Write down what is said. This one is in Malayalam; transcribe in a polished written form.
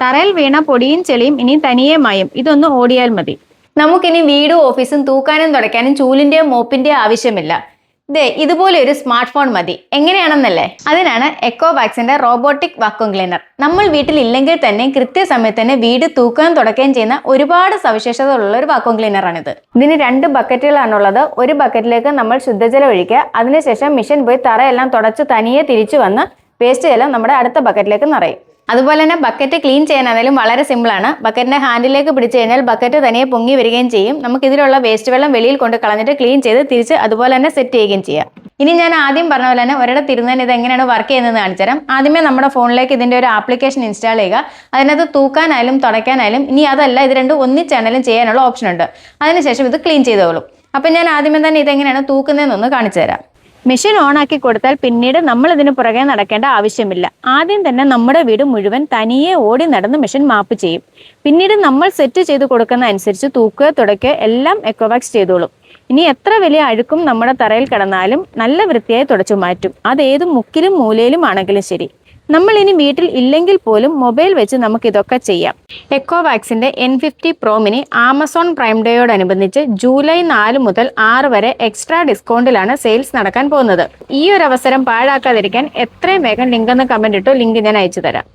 തറയിൽ വീണ പൊടിയും ചെളിയും ഇനി തനിയെ മായും. ഇതൊന്ന് ഓടിയാൽ മതി. നമുക്കിനി വീടും ഓഫീസും തൂക്കാനും തുടയ്ക്കാനും ചൂലിന്റെയോ മോപ്പിന്റെയോ ആവശ്യമില്ല. ഇതുപോലെ ഒരു സ്മാർട്ട് ഫോൺ മതി. എങ്ങനെയാണെന്നല്ലേ? അതിനാണ് എക്കോവാക്സിന്റെ റോബോട്ടിക് വാക്വം ക്ലീനർ. നമ്മൾ വീട്ടിൽ ഇല്ലെങ്കിൽ തന്നെ കൃത്യസമയത്ത് തന്നെ വീട് തൂക്കുകയും തുടയ്ക്കുകയും ചെയ്യുന്ന ഒരുപാട് സവിശേഷതകളുള്ള ഒരു വാക്വം ക്ലീനറാണിത്. ഇതിന് 2 ബക്കറ്റുകളാണുള്ളത്. ഒരു ബക്കറ്റിലേക്ക് നമ്മൾ ശുദ്ധജലം ഒഴിക്കുക. അതിനുശേഷം മെഷീൻ പോയി തറയെല്ലാം തുടച്ച് തനിയെ തിരിച്ചു വന്ന് വേസ്റ്റ് ജലം നമ്മുടെ അടുത്ത ബക്കറ്റിലേക്ക് നിറയും. അതുപോലെ തന്നെ ബക്കറ്റ് ക്ലീൻ ചെയ്യാനാണെങ്കിലും വളരെ സിമ്പിളാണ്. ബക്കറ്റിന്റെ ഹാൻഡിലേക്ക് പിടിച്ചു കഴിഞ്ഞാൽ ബക്കറ്റ് തനിയെ പൊങ്ങി വരികയും ചെയ്യും. നമുക്ക് ഇതിലുള്ള വേസ്റ്റ് വെള്ളം വെളിയിൽ കൊണ്ട് കളഞ്ഞിട്ട് ക്ലീൻ ചെയ്ത് തിരിച്ച് അതുപോലെ തന്നെ സെറ്റ് ചെയ്യുകയും ചെയ്യാം. ഇനി ഞാൻ ആദ്യം പറഞ്ഞ പോലെ തന്നെ ഒരിടത്ത് ഇരുന്നതിന് ഇത് എങ്ങനെയാണ് വർക്ക് ചെയ്യുന്നതെന്ന് കാണിച്ചു തരാം. ആദ്യമേ നമ്മുടെ ഫോണിലേക്ക് ഇതിന്റെ ഒരു ആപ്ലിക്കേഷൻ ഇൻസ്റ്റാൾ ചെയ്യുക. അതിനകത്ത് തൂക്കാനായാലും തുടയ്ക്കാനായാലും, ഇനി അതല്ല ഇത് രണ്ടും ഒന്നിച്ചാണെങ്കിലും ചെയ്യാനുള്ള ഓപ്ഷൻ ഉണ്ട്. അതിനുശേഷം ഇത് ക്ലീൻ ചെയ്തോളും. അപ്പം ഞാൻ ആദ്യമേ തന്നെ ഇതെങ്ങനെയാണ് തൂക്കുന്നതെന്നൊന്ന് കാണിച്ചു തരാം. മെഷീൻ ഓൺ ആക്കി കൊടുത്താൽ പിന്നീട് നമ്മൾ ഇതിന് പുറകെ നടക്കേണ്ട ആവശ്യമില്ല. ആദ്യം തന്നെ നമ്മുടെ വീട് മുഴുവൻ തനിയെ ഓടി നടന്ന് മെഷീൻ മാപ്പ് ചെയ്യും. പിന്നീട് നമ്മൾ സെറ്റ് ചെയ്ത് കൊടുക്കുന്ന അനുസരിച്ച് തൂക്കുക തുടയ്ക്കുക എല്ലാം എക്കോവാക്സ് ചെയ്തോളും. ഇനി എത്ര വലിയ അഴുക്കും നമ്മുടെ തറയിൽ കിടന്നാലും നല്ല വൃത്തിയായി തുടച്ചു മാറ്റും. അത് ഏത് മുക്കിലും മൂലയിലും ആണെങ്കിലും ശരി. നമ്മൾ ഇനി വീട്ടിൽ ഇല്ലെങ്കിൽ പോലും മൊബൈൽ വെച്ച് നമുക്ക് ഇതൊക്കെ ചെയ്യാം. എക്കോവാക്സിന്റെ N50 Pro Mini Amazon Prime ഡേയോടനുബന്ധിച്ച് ജൂലൈ 4 മുതൽ 6 വരെ എക്സ്ട്രാ ഡിസ്കൗണ്ടിലാണ് സെയിൽസ് നടക്കാൻ പോകുന്നത്. ഈ ഒരു അവസരം പാഴാക്കാതിരിക്കാൻ എത്രയും വേഗം ലിങ്ക് ഒന്ന് കമന്റ് ഇട്ടു. ലിങ്ക് ഞാൻ അയച്ചു തരാം.